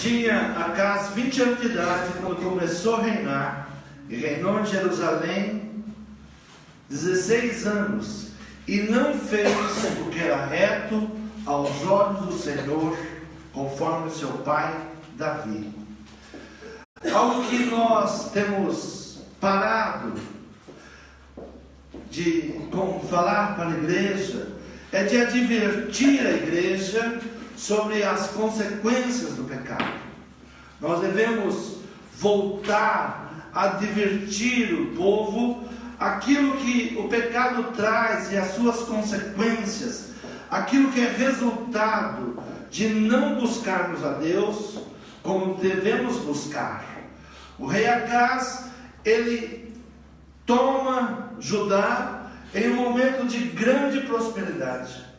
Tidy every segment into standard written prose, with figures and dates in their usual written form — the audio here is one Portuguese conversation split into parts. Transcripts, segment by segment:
Tinha Acaz 20 anos de idade quando começou a reinar, e reinou em Jerusalém 16 anos, e não fez o que era reto aos olhos do Senhor, conforme o seu pai Davi. Algo que nós temos parado de falar para a igreja é de advertir a igreja sobre as consequências do pecado. Nós devemos voltar a advertir o povo aquilo que o pecado traz e as suas consequências, aquilo que é resultado de não buscarmos a Deus como devemos buscar. O rei Acaz, ele toma Judá em um momento de grande prosperidade.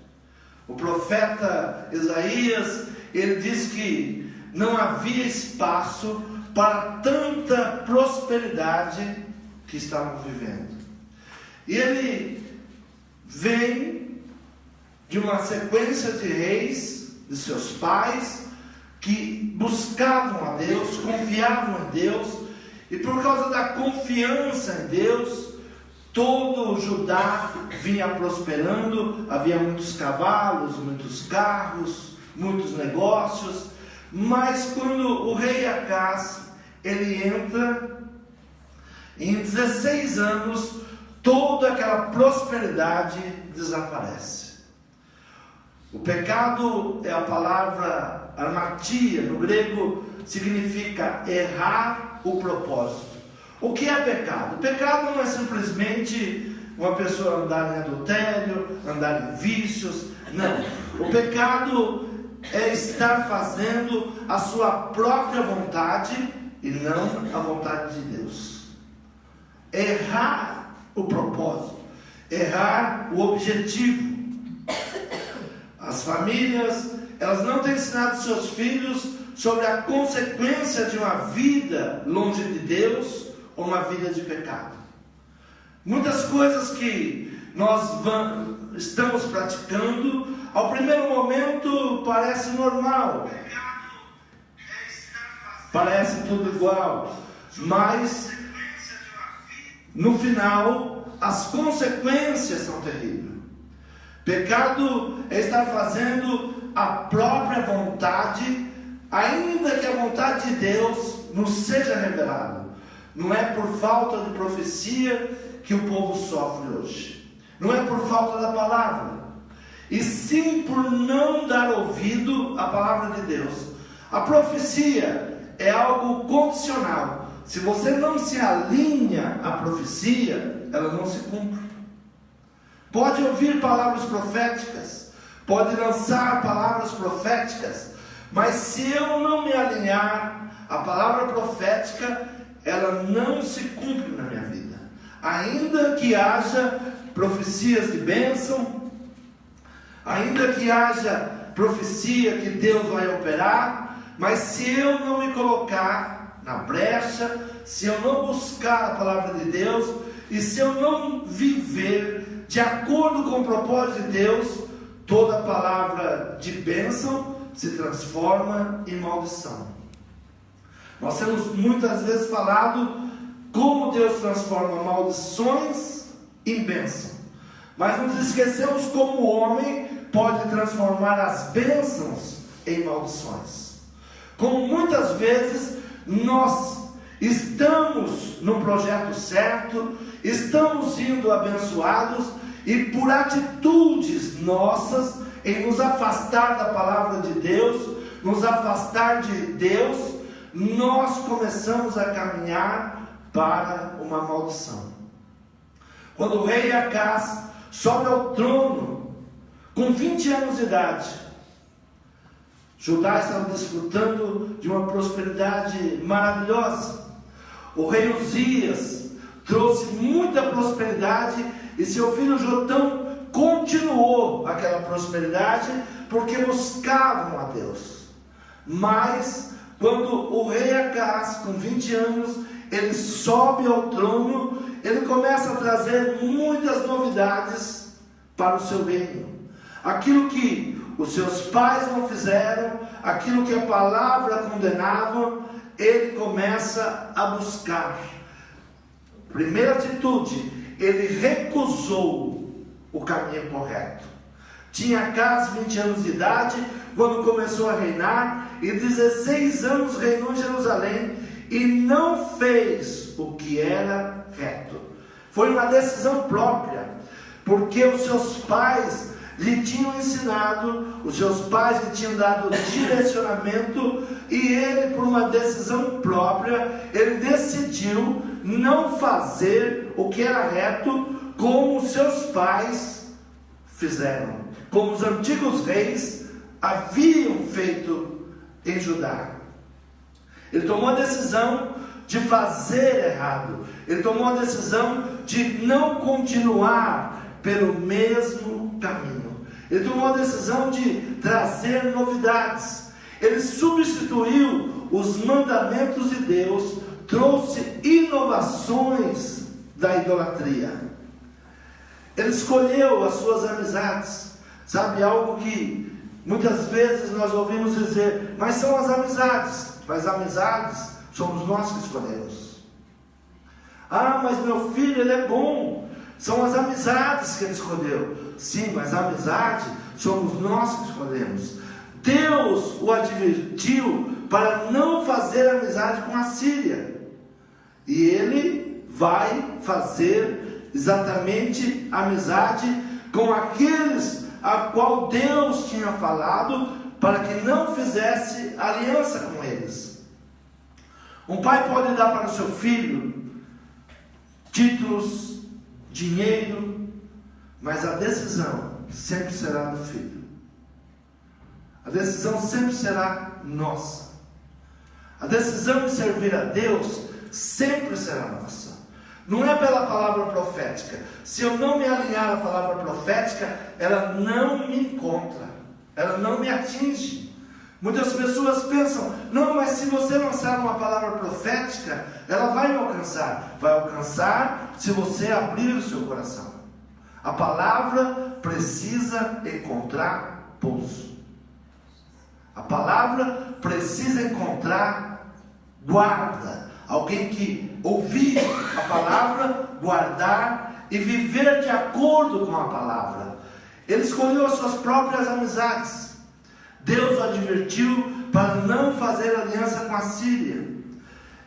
O profeta Isaías, ele diz que não havia espaço para tanta prosperidade que estavam vivendo. E ele vem de uma sequência de reis, de seus pais, que buscavam a Deus, confiavam em Deus, e por causa da confiança em Deus, todo o Judá vinha prosperando. Havia muitos cavalos, muitos carros, muitos negócios. Mas quando o rei Acaz, ele entra, em 16 anos, toda aquela prosperidade desaparece. O pecado é a palavra armatia, no grego significa errar o propósito. O que é pecado? O pecado não é simplesmente uma pessoa andar em adultério, andar em vícios. Não. O pecado é estar fazendo a sua própria vontade e não a vontade de Deus. Errar o propósito, errar o objetivo. As famílias, elas não têm ensinado seus filhos sobre a consequência de uma vida longe de Deus ou uma vida de pecado. Muitas coisas que nós estamos praticando, ao primeiro momento parece normal, parece tudo igual, mas no final as consequências são terríveis. Pecado é estar fazendo a própria vontade, ainda que a vontade de Deus não seja revelada. Não é por falta de profecia que o povo sofre hoje. Não é por falta da palavra, e sim por não dar ouvido à palavra de Deus. A profecia é algo condicional. Se você não se alinha à profecia, ela não se cumpre. Pode ouvir palavras proféticas, pode lançar palavras proféticas, mas se eu não me alinhar à palavra profética, ela não se cumpre na minha vida. Ainda que haja profecias de bênção, ainda que haja profecia que Deus vai operar, mas se eu não me colocar na brecha, se eu não buscar a palavra de Deus, e se eu não viver de acordo com o propósito de Deus, toda palavra de bênção se transforma em maldição. Nós temos muitas vezes falado como Deus transforma maldições em bênção, mas nos esquecemos como o homem pode transformar as bênçãos em maldições. Como muitas vezes nós estamos no projeto certo, estamos sendo abençoados, e por atitudes nossas em nos afastar da palavra de Deus, nos afastar de Deus, nós começamos a caminhar para uma maldição. Quando o rei Acaz sobe ao trono com 20 anos de idade, Judá estava desfrutando de uma prosperidade maravilhosa. O rei Uzias trouxe muita prosperidade, e seu filho Jotão continuou aquela prosperidade, porque buscavam a Deus. Mas quando o rei Acaz, com 20 anos, ele sobe ao trono, ele começa a trazer muitas novidades para o seu reino. Aquilo que os seus pais não fizeram, aquilo que a palavra condenava, ele começa a buscar. Primeira atitude, ele recusou o caminho correto. Tinha Acaz 20 anos de idade quando começou a reinar, e 16 anos reinou em Jerusalém, e não fez o que era reto. Foi uma decisão própria, porque os seus pais lhe tinham ensinado, os seus pais lhe tinham dado direcionamento, e ele, por uma decisão própria, ele decidiu não fazer o que era reto, como os seus pais fizeram, como os antigos reis haviam feito em Judá. Ele tomou a decisão de fazer errado, ele tomou a decisão de não continuar pelo mesmo caminho, ele tomou a decisão de trazer novidades, ele substituiu os mandamentos de Deus, trouxe inovações da idolatria. Ele escolheu as suas amizades. Sabe, algo que muitas vezes nós ouvimos dizer, mas são as amizades. Mas amizades somos nós que escolhemos. Ah, mas meu filho, ele é bom. São as amizades que ele escolheu. Sim, mas a amizade somos nós que escolhemos. Deus o advertiu para não fazer amizade com a Síria. E ele vai fazer exatamente amizade com aqueles a qual Deus tinha falado para que não fizesse aliança com eles. Um pai pode dar para o seu filho títulos, dinheiro, mas a decisão sempre será do filho. A decisão sempre será nossa. A decisão de servir a Deus sempre será nossa. Não é pela palavra profética. Se eu não me alinhar à palavra profética, ela não me encontra, ela não me atinge. Muitas pessoas pensam, não, mas se você lançar uma palavra profética, ela vai me alcançar. Vai alcançar se você abrir o seu coração. A palavra precisa encontrar pouso. A palavra precisa encontrar guarda. Alguém que ouvir a palavra, guardar e viver de acordo com a palavra. Ele escolheu as suas próprias amizades. Deus o advertiu para não fazer aliança com a Síria.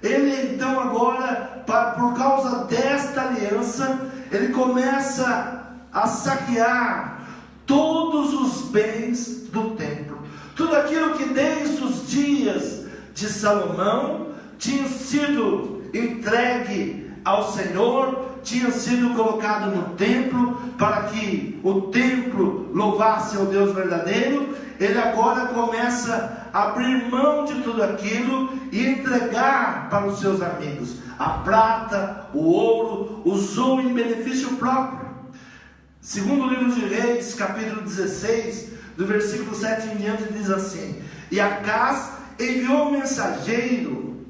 Ele então agora, por causa desta aliança, ele começa a saquear todos os bens do templo. Tudo aquilo que desde os dias de Salomão tinha sido entregue ao Senhor, tinha sido colocado no templo, para que o templo louvasse ao Deus verdadeiro. Ele agora começa a abrir mão de tudo aquilo e entregar para os seus amigos. A prata, o ouro, usou em benefício próprio. Segundo o livro de Reis, capítulo 16, do versículo 7 em diante, diz assim: E Acaz enviou um mensageiro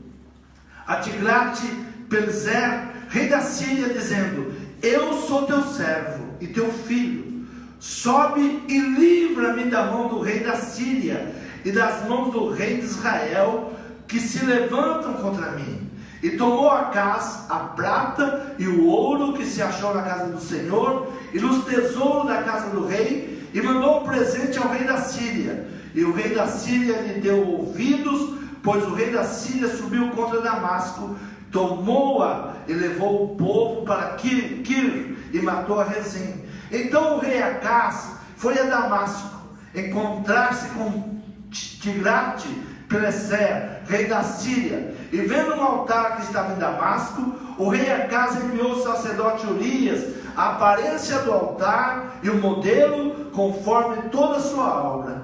a Tiglat-Pileser, rei da Síria, dizendo: Eu sou teu servo e teu filho, sobe e livra-me da mão do rei da Síria e das mãos do rei de Israel, que se levantam contra mim. E tomou Acaz a prata e o ouro que se achou na casa do Senhor e nos tesouros da casa do rei, e mandou um presente ao rei da Síria. E o rei da Síria lhe deu ouvidos, pois o rei da Síria subiu contra Damasco, tomou-a e levou o povo para Kir e matou a Rezim. Então o rei Acaz foi a Damasco encontrar-se com Tiglat-Pileser, rei da Síria, e vendo um altar que estava em Damasco, o rei Acaz enviou o sacerdote Urias a aparência do altar e o modelo conforme toda a sua obra.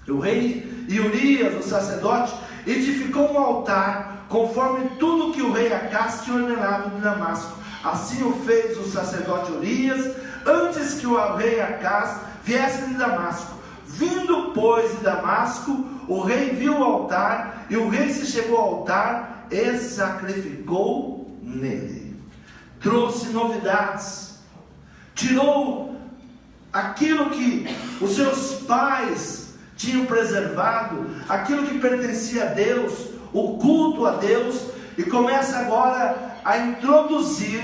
O rei Urias, o sacerdote, edificou um altar conforme tudo que o rei Acaz tinha ordenado de Damasco. Assim o fez o sacerdote Urias, antes que o rei Acaz viesse de Damasco. Vindo, pois, de Damasco, o rei viu o altar, e o rei se chegou ao altar e sacrificou nele. Trouxe novidades, tirou aquilo que os seus pais tinham preservado, aquilo que pertencia a Deus, o culto a Deus, e começa agora a introduzir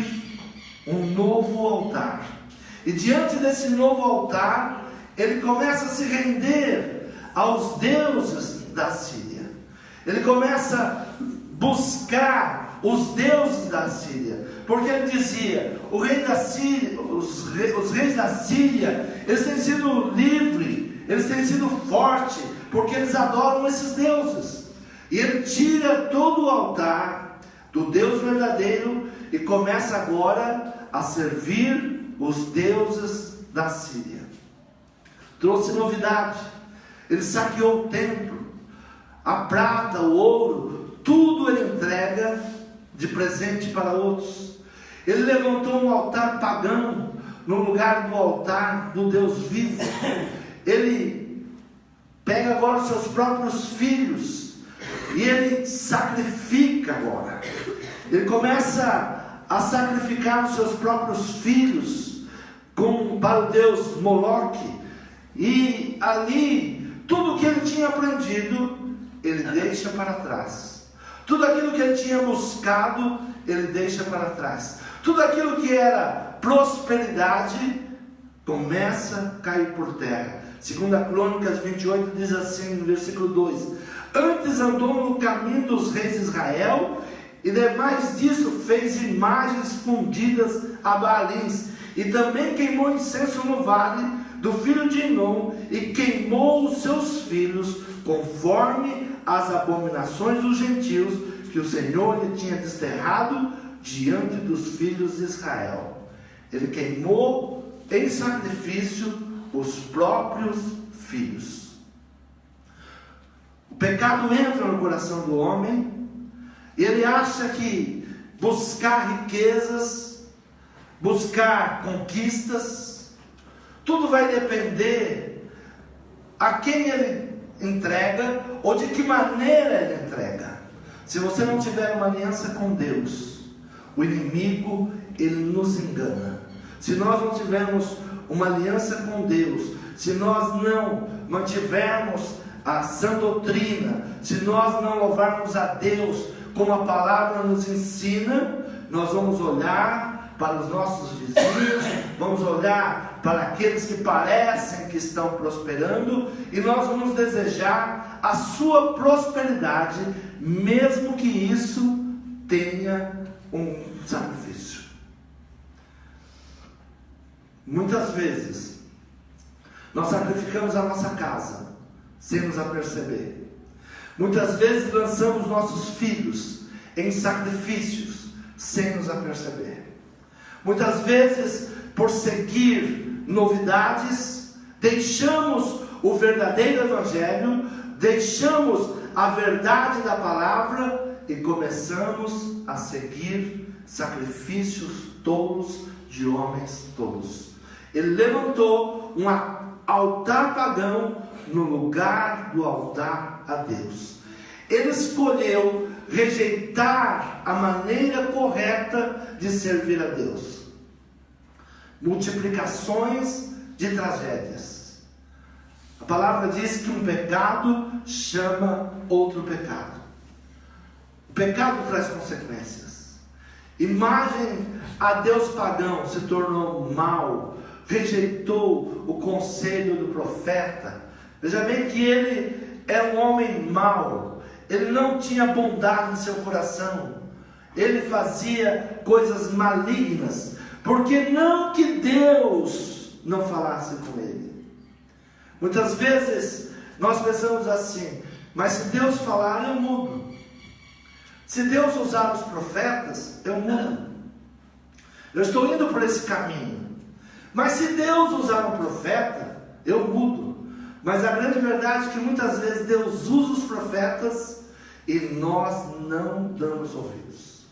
um novo altar. E diante desse novo altar, ele começa a se render aos deuses da Síria. Ele começa a buscar os deuses da Síria, porque ele dizia: o rei da Síria, os reis da Síria, eles têm sido livres, eles têm sido fortes, porque eles adoram esses deuses. E ele tira todo o altar do Deus verdadeiro e começa agora a servir os deuses da Síria. Trouxe novidade. Ele saqueou o templo, a prata, o ouro, tudo ele entrega de presente para outros. Ele levantou um altar pagão no lugar do altar do Deus vivo. Ele pega agora os seus próprios filhos e ele sacrifica agora. Ele começa a sacrificar os seus próprios filhos para o Deus Moloque. E ali, tudo que ele tinha aprendido, ele deixa para trás. Tudo aquilo que ele tinha buscado, ele deixa para trás. Tudo aquilo que era prosperidade, começa a cair por terra. 2 Crônicas 28 diz assim, no versículo 2: antes andou no caminho dos reis de Israel, e demais disso fez imagens fundidas a Baalins, e também queimou incenso no vale do filho de Inom, e queimou os seus filhos, conforme as abominações dos gentios, que o Senhor lhe tinha desterrado diante dos filhos de Israel. Ele queimou em sacrifício os próprios filhos. O pecado entra no coração do homem, e ele acha que buscar riquezas, buscar conquistas, tudo vai depender a quem ele entrega, ou de que maneira ele entrega. Se você não tiver uma aliança com Deus, o inimigo, ele nos engana. Se nós não tivermos uma aliança com Deus, se nós não mantivermos a sã doutrina, se nós não louvarmos a Deus como a palavra nos ensina, nós vamos olhar para os nossos vizinhos, vamos olhar para aqueles que parecem que estão prosperando, e nós vamos desejar a sua prosperidade, mesmo que isso tenha um sacrifício. Muitas vezes nós sacrificamos a nossa casa sem nos aperceber. Muitas vezes lançamos nossos filhos em sacrifícios sem nos aperceber. Muitas vezes, por seguir novidades, deixamos o verdadeiro evangelho, deixamos a verdade da palavra e começamos a seguir sacrifícios tolos de homens tolos. Ele levantou um altar pagão no lugar do altar a Deus. Ele escolheu rejeitar a maneira correta de servir a Deus. Multiplicações de tragédias. A palavra diz que um pecado chama outro pecado. O pecado traz consequências. Imagem a Deus pagão se tornou mau, rejeitou o conselho do profeta. Veja bem que ele é um homem mau, ele não tinha bondade em seu coração, ele fazia coisas malignas, porque não que Deus não falasse com ele. Muitas vezes nós pensamos assim: mas se Deus falar, eu mudo. Se Deus usar os profetas, eu mudo. Eu estou indo por esse caminho. Mas se Deus usar um profeta, eu mudo. Mas a grande verdade é que muitas vezes Deus usa os profetas e nós não damos ouvidos.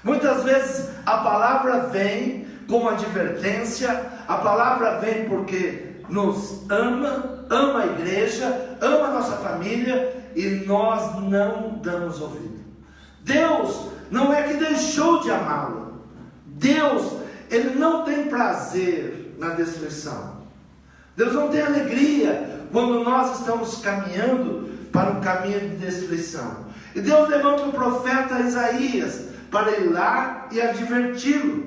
Muitas vezes a palavra vem como advertência, a palavra vem porque nos ama a igreja, ama a nossa família, e nós não damos ouvido. Deus não é que deixou de amá-lo. Deus, Ele não tem prazer na destruição. Deus não tem alegria quando nós estamos caminhando para um caminho de destruição. E Deus levanta o profeta Isaías para ir lá e adverti-lo,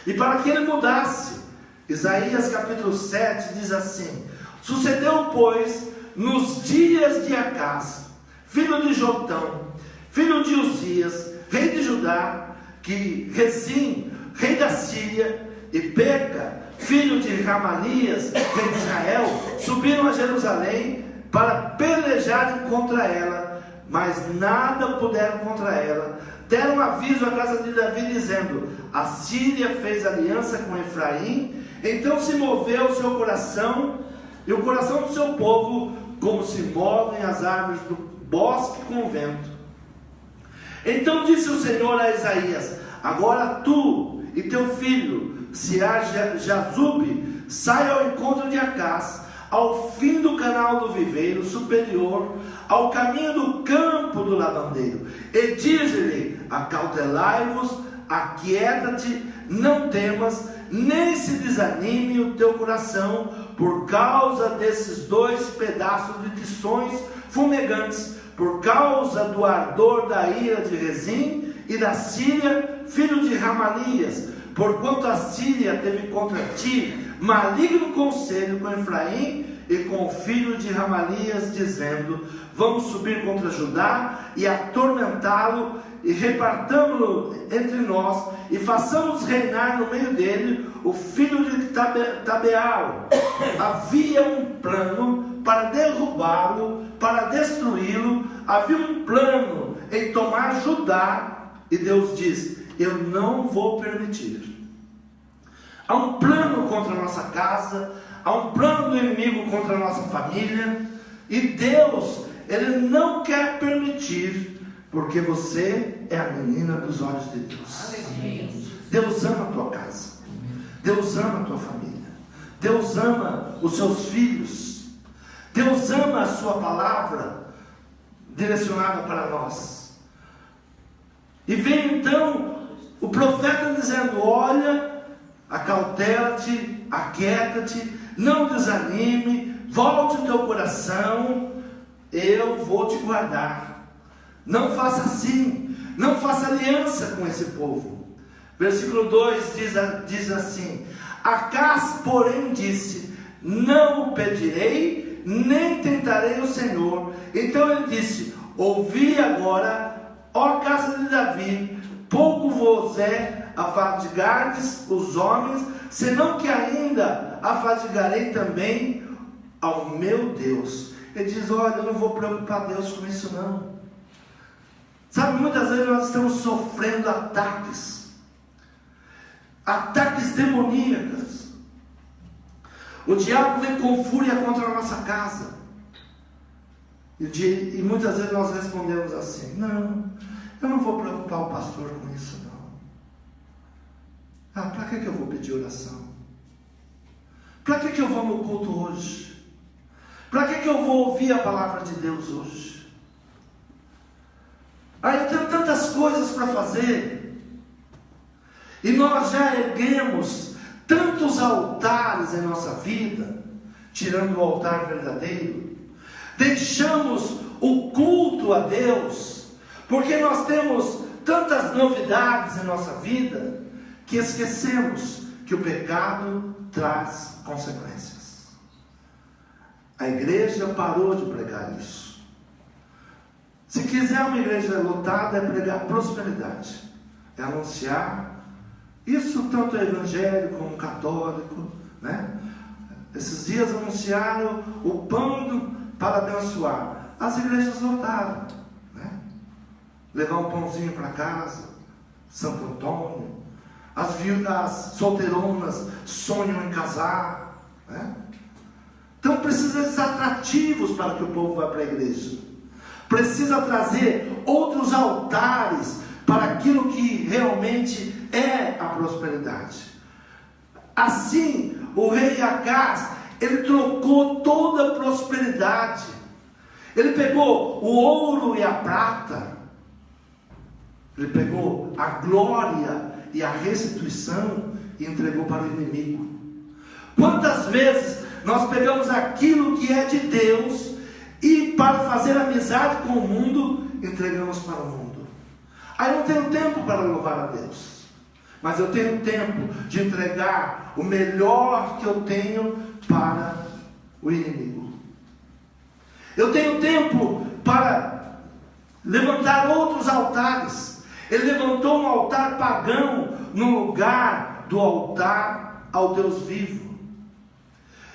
e para que ele mudasse. Isaías capítulo 7 diz assim: sucedeu, pois, nos dias de Acás, filho de Jotão, filho de Uzias, rei de Judá, que Rezim, rei da Síria, e Peca, filho de Ramalias, rei de Israel, subiram a Jerusalém para pelejarem contra ela, mas nada puderam contra ela. Deram aviso à casa de Davi, dizendo: a Síria fez aliança com Efraim. Então se moveu o seu coração e o coração do seu povo, como se movem as árvores do bosque com o vento. Então disse o Senhor a Isaías: agora tu e teu filho Sear-Jazube sai ao encontro de Acás, ao fim do canal do viveiro superior, ao caminho do campo do lavandeiro, e diz-lhe: acautelai-vos, aquieta-te, não temas, nem se desanime o teu coração, por causa desses 2 pedaços de tições fumegantes, por causa do ardor da ira de Rezim e da Síria, filho de Ramalias, porquanto a Síria teve contra ti maligno conselho com Efraim e com o filho de Ramalias, dizendo: vamos subir contra Judá e atormentá-lo, e repartamo-lo entre nós, e façamos reinar no meio dele o filho de Tabeal. Havia um plano para derrubá-lo, para destruí-lo. Havia um plano em tomar Judá, e Deus diz: eu não vou permitir. Há um plano contra a nossa casa, há um plano do inimigo contra a nossa família, e Deus, Ele não quer permitir, porque você é a menina dos olhos de Deus. Deus ama a tua casa, Deus ama a tua família, Deus ama os seus filhos, Deus ama a sua palavra direcionada para nós. E vem então o profeta dizendo: olha, acautela-te, aquieta-te, não desanime, volte o teu coração, eu vou te guardar. Não faça assim, não faça aliança com esse povo. Versículo 2 diz assim: Acás, porém, disse: não o pedirei, nem tentarei o Senhor. Então ele disse: ouvi agora, ó casa de Davi, pouco vos é afadigardes os homens, senão que ainda afadigarei também ao meu Deus. Ele diz: olha, eu não vou preocupar Deus com isso não. Sabe, muitas vezes nós estamos sofrendo ataques demoníacos. O diabo vem com fúria contra a nossa casa, e muitas vezes nós respondemos assim: não, eu não vou preocupar o pastor com isso não. Para que eu vou pedir oração? Para que eu vou no culto hoje? Para que eu vou ouvir a palavra de Deus hoje? Eu tenho tantas coisas para fazer. E nós já erguemos tantos altares em nossa vida, tirando o altar verdadeiro. Deixamos o culto a Deus, porque nós temos tantas novidades em nossa vida, que esquecemos que o pecado traz consequências. A igreja parou de pregar isso. Se quiser uma igreja lotada, é pregar prosperidade, é anunciar isso, tanto evangélico como católico, né? Esses dias anunciaram o pão para abençoar. As igrejas lotaram, né? Levar um pãozinho para casa, Santo Antônio. As solteironas sonham em casar, né? Então precisa de atrativos para que o povo vá para a igreja. Precisa trazer outros altares para aquilo que realmente é a prosperidade. Assim, o rei Acás, ele trocou toda a prosperidade. Ele pegou o ouro e a prata, ele pegou a glória e a restituição e entregou para o inimigo. Quantas vezes nós pegamos aquilo que é de Deus e, para fazer amizade com o mundo, entregamos para o mundo? Aí eu não tenho tempo para louvar a Deus, mas eu tenho tempo de entregar o melhor que eu tenho para o inimigo. Eu tenho tempo para levantar outros altares. Ele levantou um altar pagão no lugar do altar ao Deus vivo.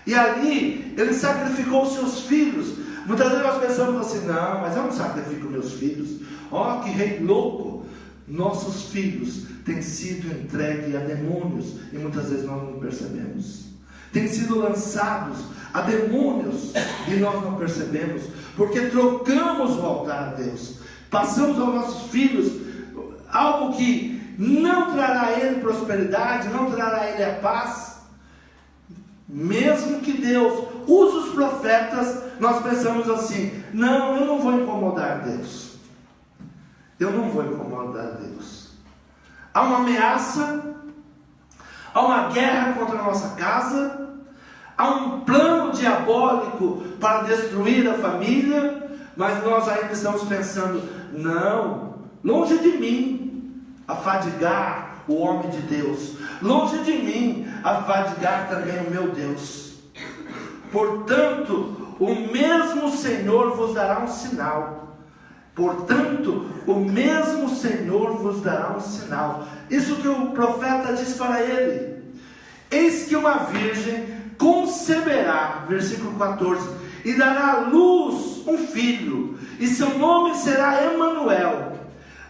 E ali ele sacrificou os seus filhos. Muitas vezes nós pensamos assim: não, mas eu não sacrifico meus filhos. Ó, que rei louco! Nossos filhos têm sido entregues a demônios e muitas vezes nós não percebemos. Têm sido lançados a demônios e nós não percebemos, porque trocamos o altar a Deus. Passamos aos nossos filhos algo que não trará a ele prosperidade, não trará a ele a paz. Mesmo que Deus use os profetas, nós pensamos assim: não, eu não vou incomodar Deus. Eu não vou incomodar Deus. Há uma ameaça, há uma guerra contra a nossa casa, há um plano diabólico para destruir a família, mas nós ainda estamos pensando: não, longe de mim afadigar o homem de Deus, longe de mim afadigar também o meu Deus. Portanto, o mesmo Senhor vos dará um sinal. Portanto, o mesmo Senhor vos dará um sinal. Isso que o profeta diz para ele: eis que uma virgem conceberá, versículo 14, e dará à luz um filho, e seu nome será Emanuel.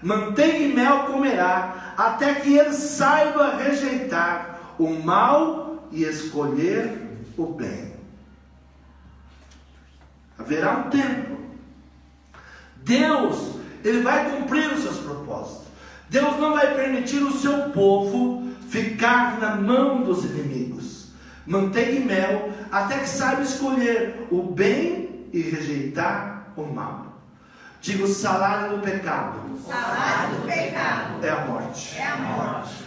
Manteiga e mel comerá, até que ele saiba rejeitar o mal e escolher o bem. Haverá um tempo. Deus, Ele vai cumprir os seus propósitos. Deus não vai permitir o seu povo ficar na mão dos inimigos. Manteiga e mel, até que saiba escolher o bem e rejeitar o mal. Diga: o salário do pecado. O salário do pecado é a morte. É a morte.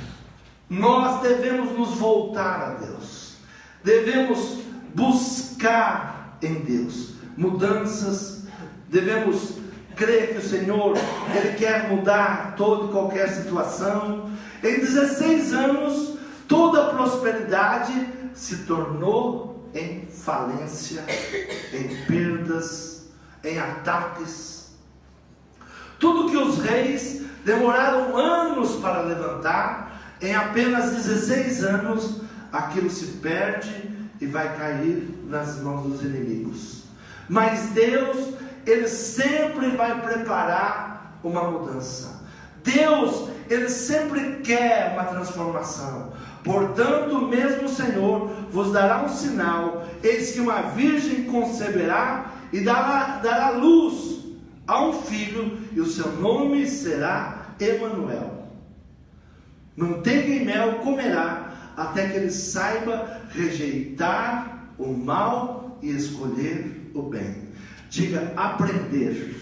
Nós devemos nos voltar a Deus. Devemos buscar em Deus mudanças. Devemos crer que o Senhor, Ele quer mudar toda e qualquer situação. Em 16 anos, toda a prosperidade se tornou em falência, em perdas, em ataques. Tudo que os reis demoraram anos para levantar, em apenas 16 anos, aquilo se perde e vai cair nas mãos dos inimigos. Mas Deus, Ele sempre vai preparar uma mudança. Deus, Ele sempre quer uma transformação. Portanto, o mesmo Senhor vos dará um sinal: eis que uma virgem conceberá e dará luz a um filho, e o seu nome será Emanuel. Manteiga e mel comerá, até que ele saiba rejeitar o mal e escolher o bem. Diga: aprender.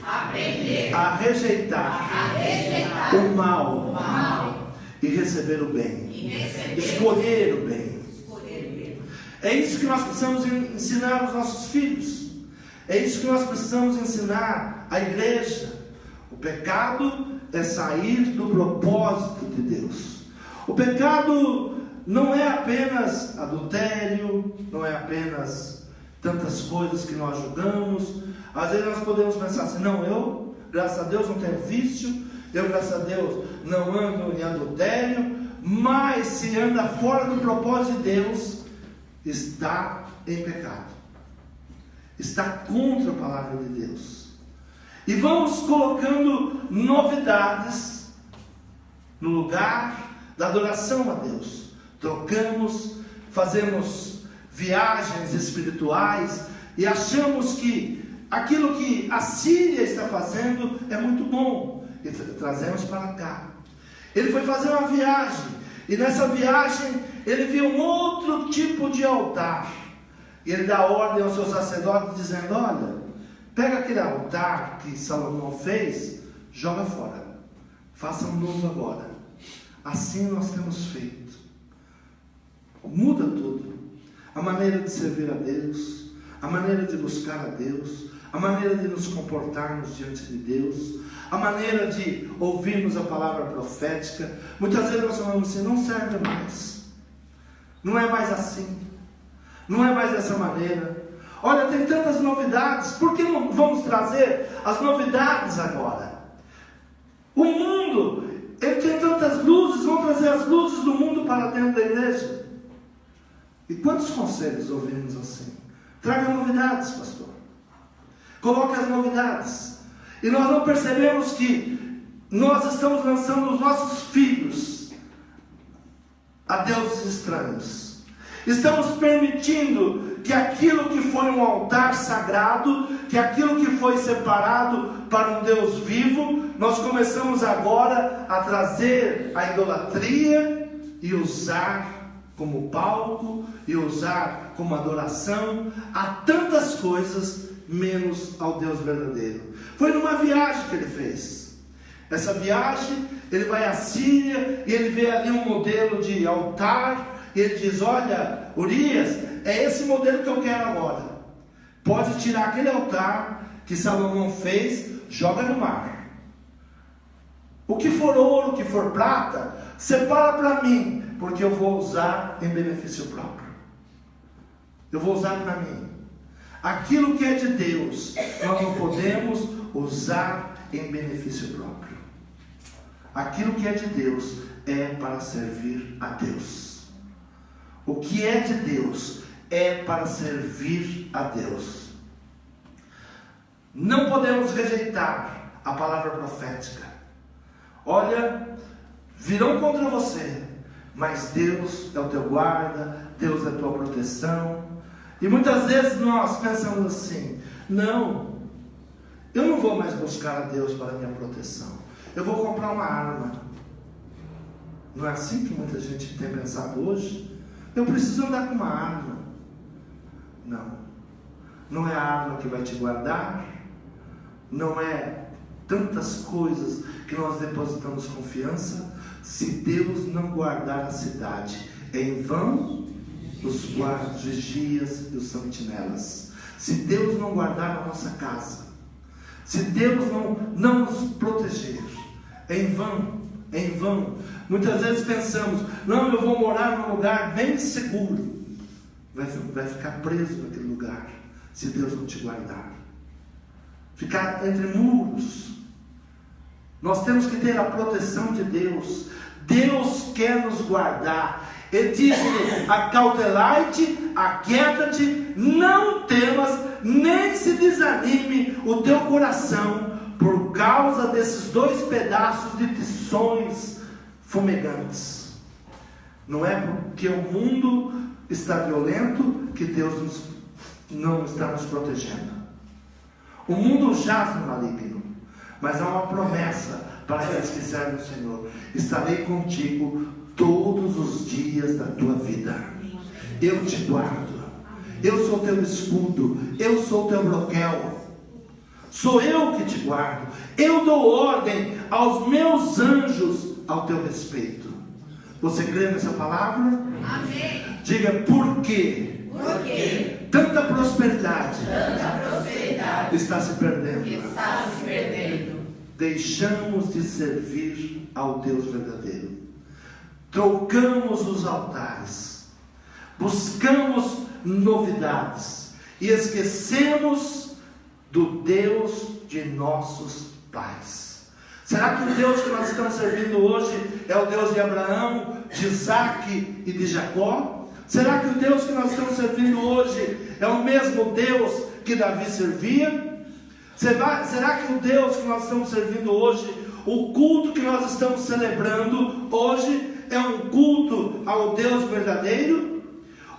A rejeitar o mal e receber o bem. Escolher o bem. É isso que nós precisamos ensinar aos nossos filhos. É isso que nós precisamos ensinar à igreja. O pecado é sair do propósito de Deus. O pecado não é apenas adultério, não é apenas tantas coisas que nós julgamos. Às vezes nós podemos pensar assim: não, eu, graças a Deus, não tenho vício, eu, graças a Deus, não ando em adultério. Mas se anda fora do propósito de Deus, está em pecado, está contra a palavra de Deus. E vamos colocando novidades no lugar da adoração a Deus. Trocamos, fazemos viagens espirituais e achamos que aquilo que a Síria está fazendo é muito bom e trazemos para cá. Ele foi fazer uma viagem, e nessa viagem ele viu um outro tipo de altar. E ele dá ordem ao seu sacerdote dizendo: olha, pega aquele altar que Salomão fez, joga fora, faça um novo agora. Assim nós temos feito. Muda tudo. a maneira de servir a Deus, a maneira de buscar a Deus, a maneira de nos comportarmos diante de Deus, a maneira de ouvirmos a palavra profética. Muitas vezes nós falamos assim: não serve mais, não é mais assim, não é mais dessa maneira. Olha, tem tantas novidades, por que não vamos trazer as novidades agora? O mundo, ele tem tantas luzes, vamos trazer as luzes do mundo para dentro da igreja. E quantos conselhos ouvimos assim? Traga novidades, pastor. Coloque as novidades. E nós não percebemos que nós estamos lançando os nossos filhos a deuses estranhos. Estamos permitindo que aquilo que foi um altar sagrado, que aquilo que foi separado para um Deus vivo, nós começamos agora a trazer a idolatria e usar como palco, e usar como adoração a tantas coisas, menos ao Deus verdadeiro. Foi numa viagem que ele fez. Essa viagem, ele vai à Síria, e ele vê ali um modelo de altar, e ele diz: olha, Urias, é esse modelo que eu quero agora. Pode tirar aquele altar que Salomão fez, joga no mar. O que for ouro, o que for prata, separa para mim, porque eu vou usar em benefício próprio. Eu vou usar para mim. Aquilo que é de Deus, nós não podemos usar em benefício próprio. Aquilo que é de Deus é para servir a Deus. O que é de Deus é para servir a Deus. Não podemos rejeitar a palavra profética. Olha, virão contra você, mas Deus é o teu guarda, Deus é a tua proteção. E muitas vezes nós pensamos assim: não, eu não vou mais buscar a Deus para a minha proteção, eu vou comprar uma arma. Não é assim que muita gente tem pensado hoje? Eu preciso andar com uma arma. Não, não é a arma que vai te guardar, não é tantas coisas que nós depositamos confiança. Se Deus não guardar a cidade, é em vão os guardas, os vigias e os sentinelas. Se Deus não guardar a nossa casa, se Deus não nos proteger, é em vão, é em vão. Muitas vezes pensamos: não, eu vou morar num lugar bem seguro. Vai ficar preso naquele lugar, se Deus não te guardar. Ficar entre muros. Nós temos que ter a proteção de Deus. Deus quer nos guardar. Ele diz: acautelai-te, aquieta-te, não temas, nem se desanime o teu coração, por causa desses 2 pedaços de tições fumegantes. Não é porque o mundo está violento que Deus não está nos protegendo. O mundo jaz no maligno, mas há uma promessa para aqueles que servem o Senhor: estarei contigo todos os dias da tua vida. Eu te guardo, eu sou teu escudo, eu sou teu broquel, sou eu que te guardo, eu dou ordem aos meus anjos ao teu respeito. Você crê nessa palavra? Amém. Diga: por quê? Porque Tanta prosperidade está se perdendo. Deixamos de servir ao Deus verdadeiro. Trocamos os altares, buscamos novidades e esquecemos do Deus de nossos pais. Será que o Deus que nós estamos servindo hoje é o Deus de Abraão, de Isaac e de Jacó? Será que o Deus que nós estamos servindo hoje é o mesmo Deus que Davi servia? Será que o Deus que nós estamos servindo hoje, o culto que nós estamos celebrando hoje, é um culto ao Deus verdadeiro?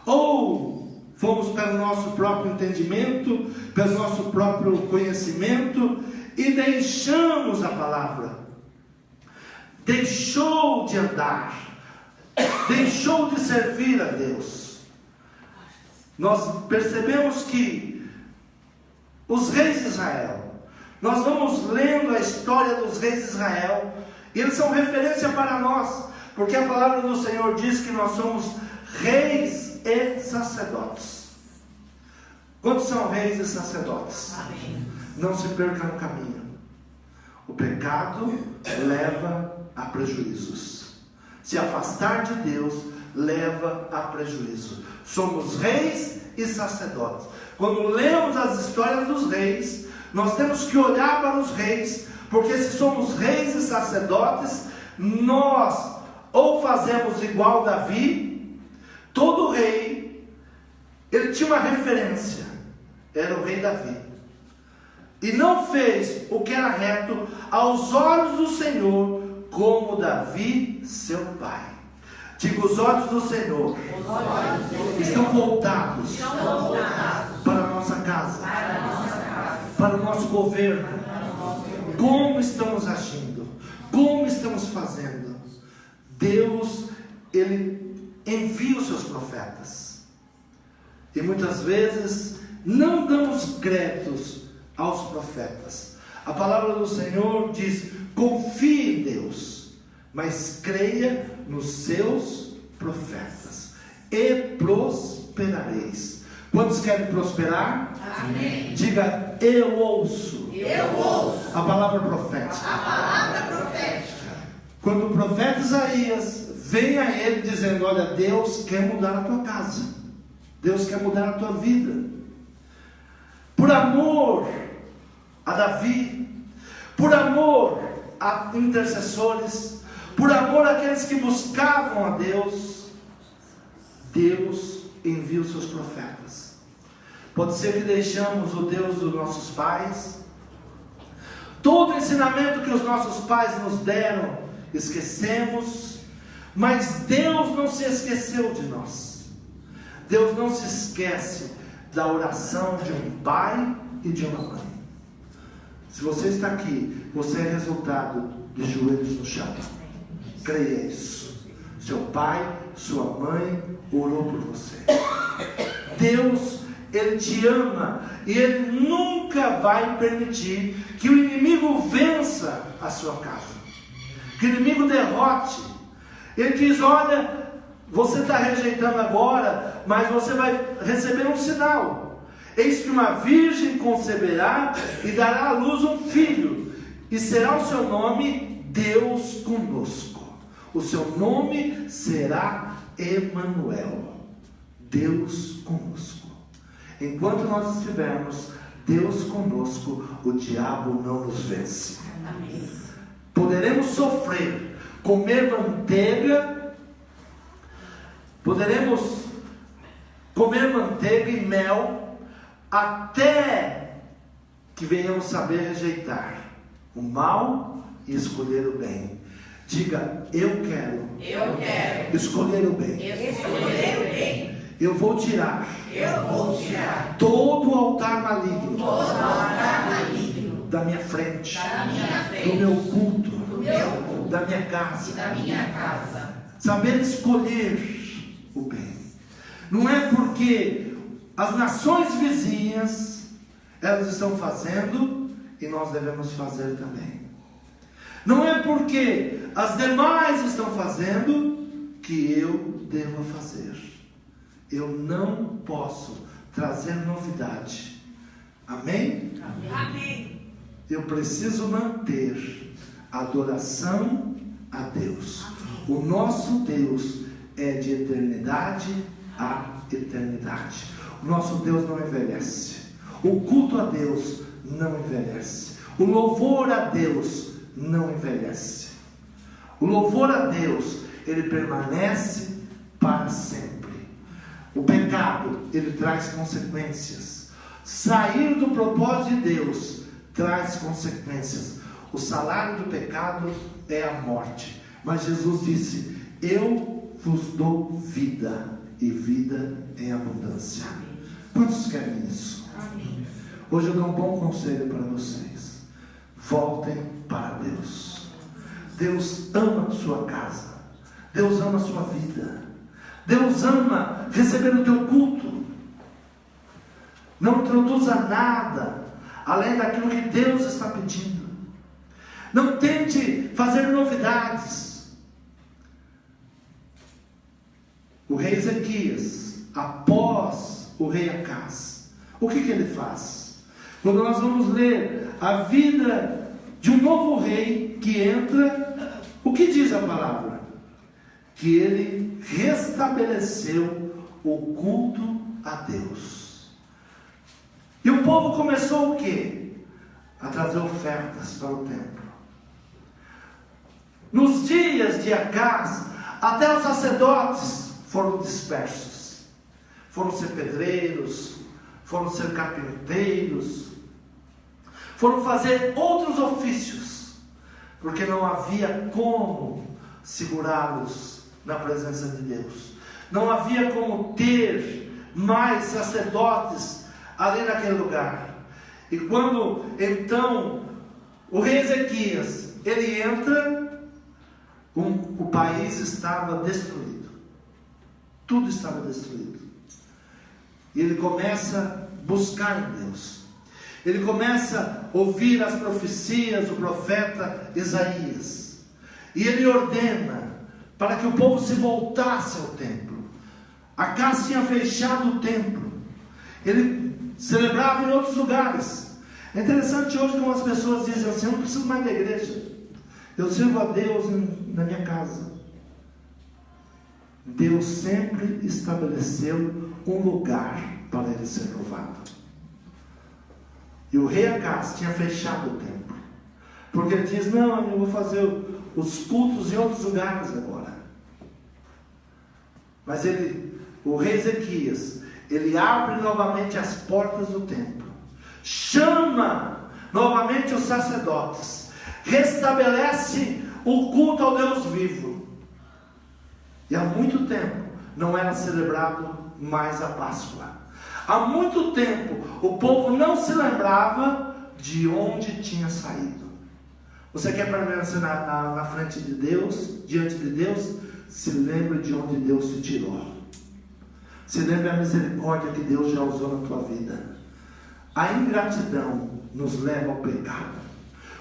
Ou fomos pelo nosso próprio entendimento, pelo nosso próprio conhecimento e deixamos a palavra? Deixou de andar, deixou de servir a Deus. Nós percebemos que os reis de Israel, nós vamos lendo a história dos reis de Israel, e eles são referência para nós, porque a palavra do Senhor diz que nós somos reis e sacerdotes. Quantos são reis e sacerdotes? Amém. Não se perca no caminho. O pecado leva a prejuízos. Se afastar de Deus leva a prejuízo. Somos reis e sacerdotes. Quando lemos as histórias dos reis, nós temos que olhar para os reis, porque se somos reis e sacerdotes, nós ou fazemos igual Davi. Todo rei, ele tinha uma referência, era o rei Davi, e não fez o que era reto aos olhos do Senhor, como Davi, seu pai. Diga, os olhos do Senhor estão voltados para a nossa casa, para o nosso governo. Como estamos agindo? Como estamos fazendo? Deus, Ele envia os seus profetas, e muitas vezes não damos créditos aos profetas. A palavra do Senhor diz: confie em Deus, mas creia nos seus profetas, e prosperareis. Quantos querem prosperar? Amém. Diga, eu ouço. Eu ouço A palavra profética. a palavra profética. Quando o profeta Isaías vem a ele dizendo: olha, Deus quer mudar a tua casa, Deus quer mudar a tua vida. Por amor a Davi, por amor a intercessores, por amor àqueles que buscavam a Deus, Deus envia os seus profetas. Pode ser que deixamos o Deus dos nossos pais, todo o ensinamento que os nossos pais nos deram, esquecemos, mas Deus não se esqueceu de nós. Deus não se esquece da oração de um pai e de uma mãe. Se você está aqui, você é resultado de joelhos no chão. Creia isso. Seu pai, sua mãe orou por você. Deus, Ele te ama, e Ele nunca vai permitir que o inimigo vença a sua casa, que o inimigo derrote. Ele diz: olha, você está rejeitando agora, mas você vai receber um sinal. Eis que uma virgem conceberá e dará à luz um filho, e será o seu nome Deus conosco. O seu nome será Emanuel, Deus conosco. Enquanto nós estivermos Deus conosco, o diabo não nos vence. Amém. Poderemos sofrer, comer manteiga, poderemos comer manteiga e mel, até que venhamos saber rejeitar o mal e escolher o bem. Diga, eu quero escolher o bem. Escolher o bem. Eu vou tirar todo o altar maligno da minha frente, do meu culto, da minha casa. Saber escolher o bem. Não é porque as nações vizinhas elas estão fazendo e nós devemos fazer também. Não é porque as demais estão fazendo que eu devo fazer. Eu não posso trazer novidade. Amém? Amém. Eu preciso manter a adoração a Deus. O nosso Deus é de eternidade a eternidade. O nosso Deus não envelhece. O culto a Deus não envelhece. O louvor a Deus não envelhece. O louvor a Deus, ele permanece para sempre. O pecado, ele traz consequências. Sair do propósito de Deus traz consequências. O salário do pecado é a morte. Mas Jesus disse: eu vos dou vida, e vida em abundância. Quantos querem isso? Amém. Hoje eu dou um bom conselho para vocês. Voltem para Deus. Deus ama a sua casa. Deus ama a sua vida. Deus ama receber o teu culto. Não introduza nada além daquilo que Deus está pedindo. Não tente fazer novidades. O rei Ezequias após o rei Acaz, o que ele faz? Quando nós vamos ler a vida de um novo rei que entra, o que diz a palavra? Que ele restabeleceu o culto a Deus. E o povo começou o quê? A trazer ofertas para o templo. Nos dias de Acaz, até os sacerdotes foram dispersos. Foram ser pedreiros, foram ser carpinteiros, foram fazer outros ofícios, porque não havia como segurá-los na presença de Deus. Não havia como ter mais sacerdotes ali naquele lugar. E quando então o rei Ezequias ele entra, o país estava destruído. Tudo estava destruído. E ele começa a buscar em Deus. Ele começa a ouvir as profecias do profeta Isaías. E ele ordena para que o povo se voltasse ao templo. Acaz tinha fechado o templo. Ele celebrava em outros lugares. É interessante hoje como as pessoas dizem assim: eu não preciso mais da igreja, eu sirvo a Deus na minha casa. Deus sempre estabeleceu um lugar para ele ser louvado. E o rei Acaz tinha fechado o templo, porque ele diz: não, eu vou fazer os cultos em outros lugares agora. Mas o rei Ezequias, ele abre novamente as portas do templo, chama novamente os sacerdotes, restabelece o culto ao Deus vivo. E há muito tempo não era celebrado mais a Páscoa. Há muito tempo o povo não se lembrava de onde tinha saído. Você quer permanecer na frente de Deus, diante de Deus? Se lembre de onde Deus te tirou. Se lembre a misericórdia que Deus já usou na tua vida. A ingratidão nos leva ao pecado.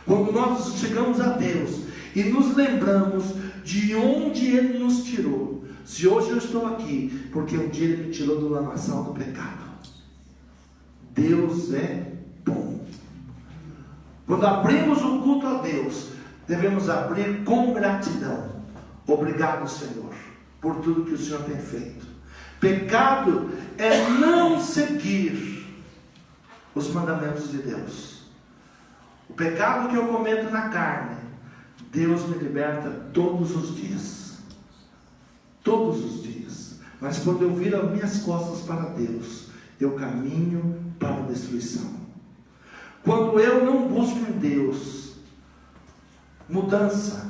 Quando nós chegamos a Deus e nos lembramos de onde Ele nos tirou. Se hoje eu estou aqui, porque um dia Ele me tirou do lamaçal do pecado. Deus é bom. Quando abrimos o culto a Deus, devemos abrir com gratidão. Obrigado, Senhor, por tudo que o Senhor tem feito. Pecado é não seguir os mandamentos de Deus. O pecado que eu cometo na carne, Deus me liberta todos os dias. Todos os dias. Mas quando eu viro as minhas costas para Deus, eu caminho para a destruição. Quando eu não busco em Deus mudança,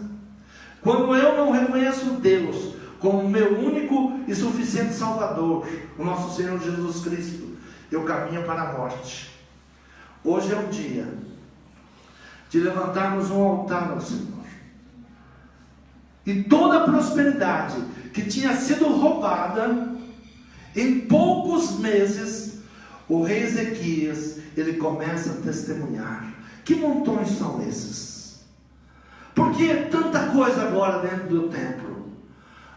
quando eu não reconheço Deus como meu único e suficiente Salvador, o nosso Senhor Jesus Cristo, eu caminho para a morte. Hoje é um dia de levantarmos um altar ao Senhor. E toda a prosperidade que tinha sido roubada, em poucos meses, o rei Ezequias, ele começa a testemunhar. Que montões são esses? Por que tanta coisa agora dentro do templo?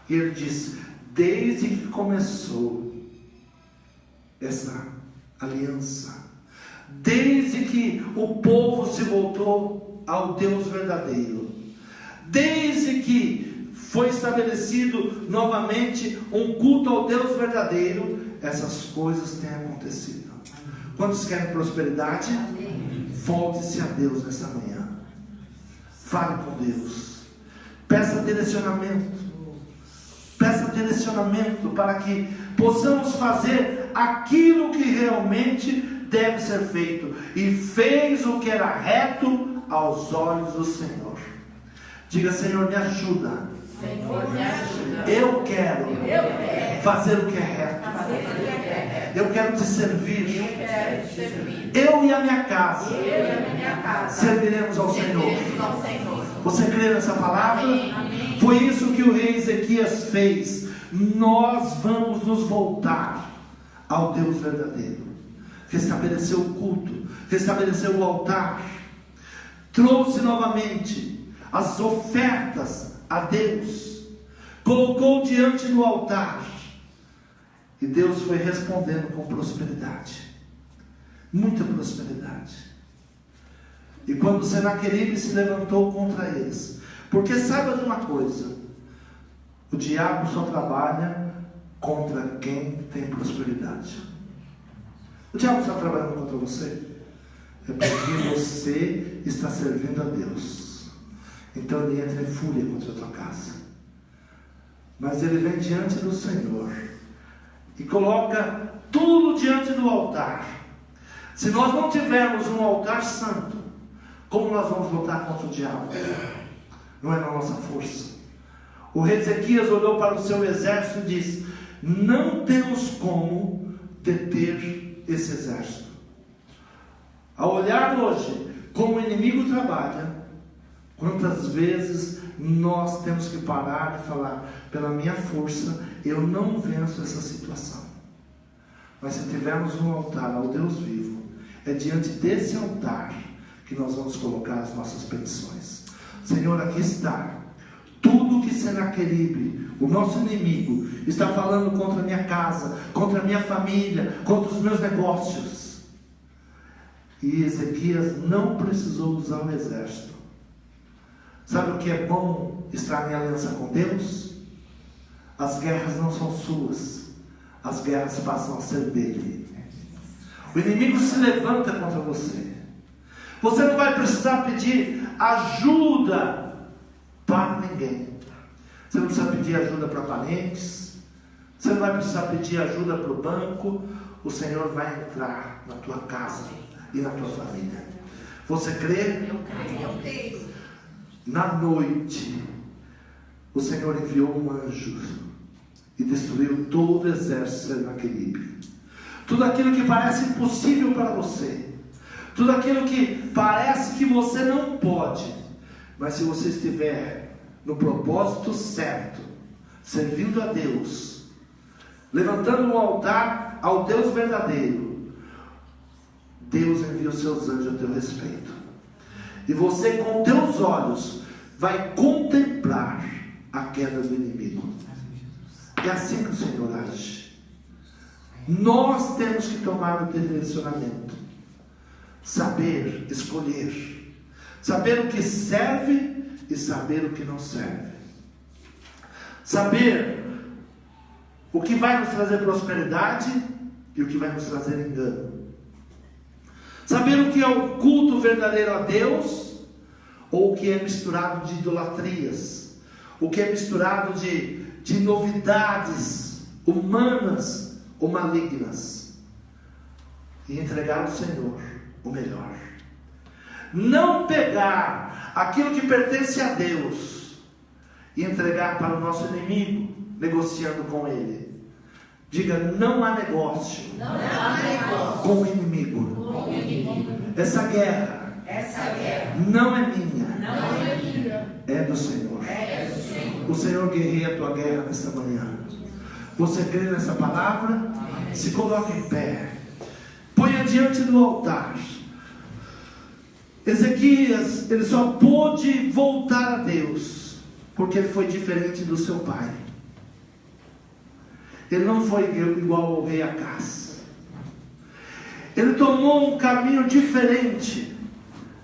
E ele diz: desde que começou essa aliança, desde que o povo se voltou ao Deus verdadeiro, desde que foi estabelecido novamente um culto ao Deus verdadeiro, essas coisas têm acontecido. Quantos querem prosperidade? Volte-se a Deus nessa manhã. Fale com Deus. Peça direcionamento. Peça direcionamento para que possamos fazer aquilo que realmente deve ser feito. E fez o que era reto aos olhos do Senhor. Diga: Senhor, me ajuda. Senhor, me ajuda. Eu quero fazer o que é reto. Eu quero te servir. Eu e a minha casa serviremos ao Senhor. Você crê nessa palavra? Foi isso que o rei Ezequias fez. Nós vamos nos voltar ao Deus verdadeiro. Restabeleceu o culto, restabeleceu o altar, trouxe novamente as ofertas a Deus, colocou diante do altar. E Deus foi respondendo com prosperidade, muita prosperidade. E quando Senaqueribe se levantou contra eles, porque saiba de uma coisa, o diabo só trabalha contra quem tem prosperidade. O diabo está trabalhando contra você, é porque você está servindo a Deus. Então ele entra em fúria contra a tua casa. Mas ele vem diante do Senhor e coloca tudo diante do altar. Se nós não tivermos um altar santo, como nós vamos lutar contra o diabo? Não é na nossa força. O rei Ezequias olhou para o seu exército e disse: não temos como deter esse exército. Ao olhar hoje como o inimigo trabalha, quantas vezes nós temos que parar e falar: pela minha força eu não venço essa situação. Mas se tivermos um altar ao Deus vivo, é diante desse altar que nós vamos colocar as nossas petições. Senhor, aqui está tudo que Senaqueribe, o nosso inimigo, está falando contra a minha casa, contra a minha família, contra os meus negócios. E Ezequias não precisou usar o exército. Sabe o que é bom estar em aliança com Deus? As guerras não são suas, as guerras passam a ser dele. O inimigo se levanta contra você. Você não vai precisar pedir ajuda para ninguém. Você não precisa pedir ajuda para parentes. Você não vai precisar pedir ajuda para o banco. O Senhor vai entrar na tua casa e na tua família. Você crê? Eu creio. Na noite, o Senhor enviou um anjo e destruiu todo o exército de Senaqueribe. Tudo aquilo que parece impossível para você, tudo aquilo que parece que você não pode, mas se você estiver no propósito certo, servindo a Deus, levantando um altar ao Deus verdadeiro, Deus envia os seus anjos a teu respeito. E você com teus olhos vai contemplar a queda do inimigo. É assim que o Senhor age. Nós temos que tomar o direcionamento, saber escolher, saber o que serve e saber o que não serve, saber o que vai nos trazer prosperidade e o que vai nos trazer engano, saber o que é o culto verdadeiro a Deus ou o que é misturado de idolatrias, o que é misturado de novidades humanas ou malignas, e entregar ao Senhor o melhor. Não pegar aquilo que pertence a Deus e entregar para o nosso inimigo, negociando com ele. Diga: não há negócio, com o inimigo. Essa guerra não é minha, é do Senhor. O Senhor guerreia a tua guerra nesta manhã. Você crê nessa palavra? Se coloque em pé, ponha diante do altar. Ezequias, ele só pôde voltar a Deus porque ele foi diferente do seu pai. Ele não foi igual ao rei Acás. Ele tomou um caminho diferente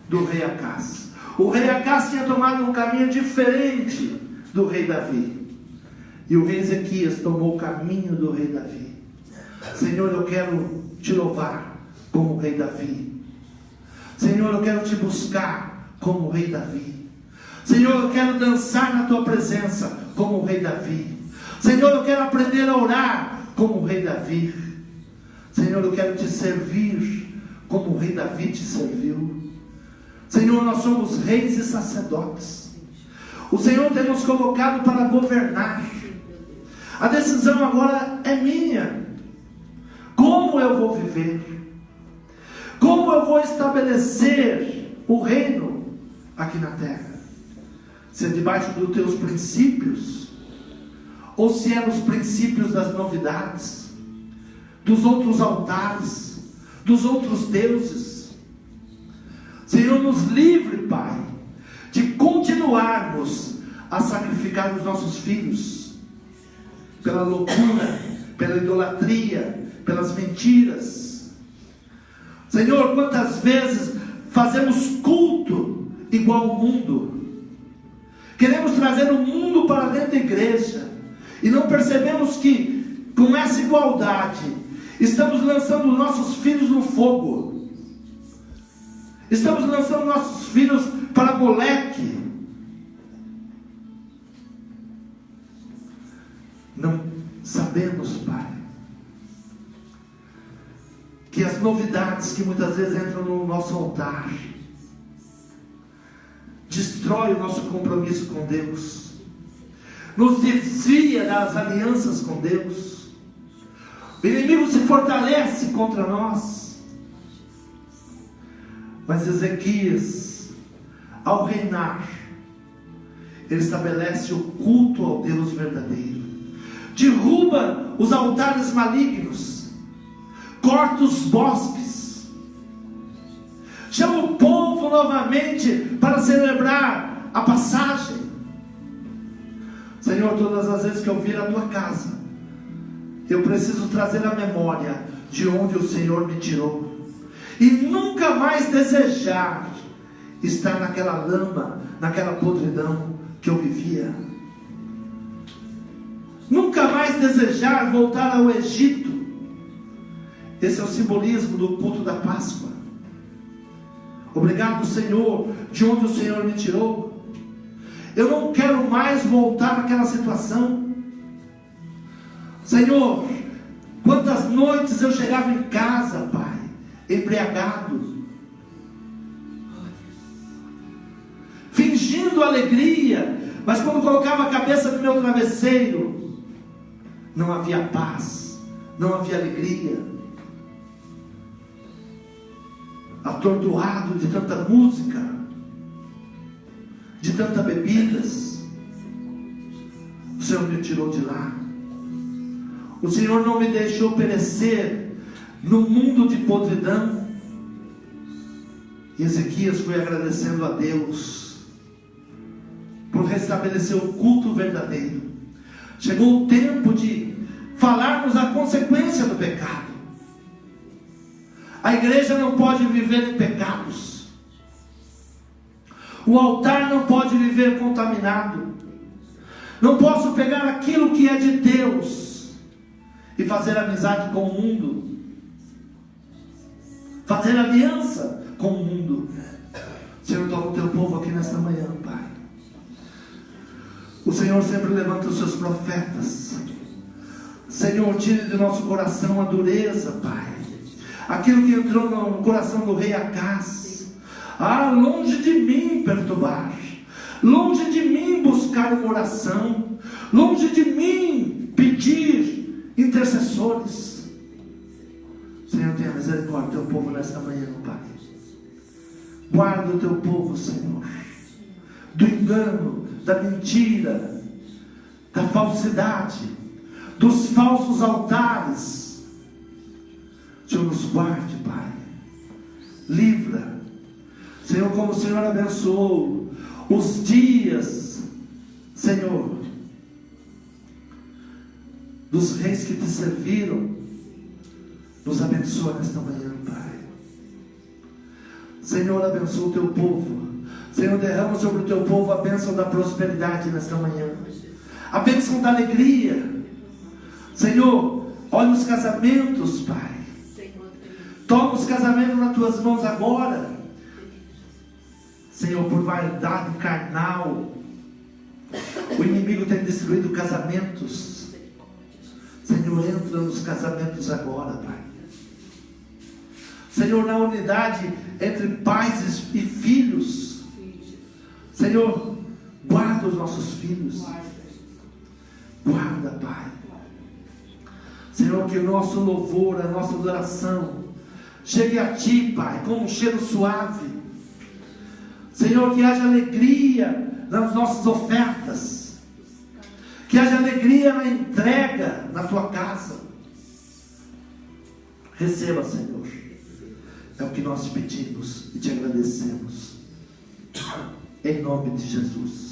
do rei Acás. O rei Acás tinha tomado um caminho diferente do rei Davi. E o rei Ezequias tomou o caminho do rei Davi. Senhor, eu quero te louvar como o rei Davi. Senhor, eu quero te buscar como o rei Davi. Senhor, eu quero dançar na tua presença como o rei Davi. Senhor, eu quero aprender a orar como o rei Davi. Senhor, eu quero te servir como o rei Davi te serviu. Senhor, nós somos reis e sacerdotes. O Senhor tem nos colocado para governar. A decisão agora é minha. Como eu vou viver? Como eu vou estabelecer o reino aqui na terra? Se é debaixo dos teus princípios, ou se é nos princípios das novidades, dos outros altares, dos outros deuses. Senhor, nos livre, Pai, de continuarmos a sacrificar os nossos filhos pela loucura, pela idolatria, pelas mentiras. Senhor, quantas vezes fazemos culto igual ao mundo? Queremos trazer o mundo para dentro da igreja e não percebemos que com essa igualdade estamos lançando nossos filhos no fogo. Estamos lançando nossos filhos para moleque. Não sabemos, Pai, que as novidades que muitas vezes entram no nosso altar destrói o nosso compromisso com Deus, nos desvia das alianças com Deus. O inimigo se fortalece contra nós. Mas Ezequias, ao reinar, ele estabelece o culto ao Deus verdadeiro, derruba os altares malignos, corta os bosques, chama o povo novamente para celebrar a passagem. Senhor, todas as vezes que eu vir a tua casa, eu preciso trazer a memória de onde o Senhor me tirou, e nunca mais desejar estar naquela lama, naquela podridão que eu vivia. Nunca mais desejar voltar ao Egito. Esse é o simbolismo do culto da Páscoa. Obrigado, Senhor, de onde o Senhor me tirou. Eu não quero mais voltar àquela situação. Senhor, quantas noites eu chegava em casa, Pai, embriagado, fingindo alegria, mas quando colocava a cabeça no meu travesseiro, não havia paz, não havia alegria. Atordoado de tanta música, de tantas bebidas, o Senhor me tirou de lá. O Senhor não me deixou perecer no mundo de podridão. E Ezequias foi agradecendo a Deus por restabelecer o culto verdadeiro. Chegou o tempo de falarmos a consequência do pecado. A igreja não pode viver em pecados. O altar não pode viver contaminado. Não posso pegar aquilo que é de Deus e fazer amizade com o mundo, fazer aliança com o mundo. Senhor, toma o teu povo aqui nesta manhã, Pai. O Senhor sempre levanta os seus profetas. Senhor, tire de nosso coração a dureza, Pai, aquilo que entrou no coração do rei Acaz. Longe de mim perturbar, longe de mim buscar uma oração, longe de mim pedir intercessores. Senhor, tenha misericórdia do teu povo nesta manhã, Pai. Guarda o teu povo, Senhor, do engano, da mentira, da falsidade, dos falsos altares. Senhor, nos guarde, Pai. Livra, Senhor, como o Senhor abençoou os dias, Senhor, dos reis que te serviram. Nos abençoa nesta manhã, Pai. Senhor, abençoa o teu povo. Senhor, derrama sobre o teu povo a bênção da prosperidade nesta manhã, a bênção da alegria. Senhor, olha os casamentos, Pai. Toma os casamentos nas tuas mãos agora. Senhor, por vaidade carnal, o inimigo tem destruído casamentos. Senhor, entra nos casamentos agora, Pai. Senhor, na unidade entre pais e filhos. Senhor, guarda os nossos filhos. Guarda, Pai. Senhor, que o nosso louvor, a nossa adoração chegue a Ti, Pai, com um cheiro suave. Senhor, que haja alegria nas nossas ofertas, que haja alegria na entrega na Tua casa. Receba, Senhor, é o que nós te pedimos e te agradecemos, em nome de Jesus.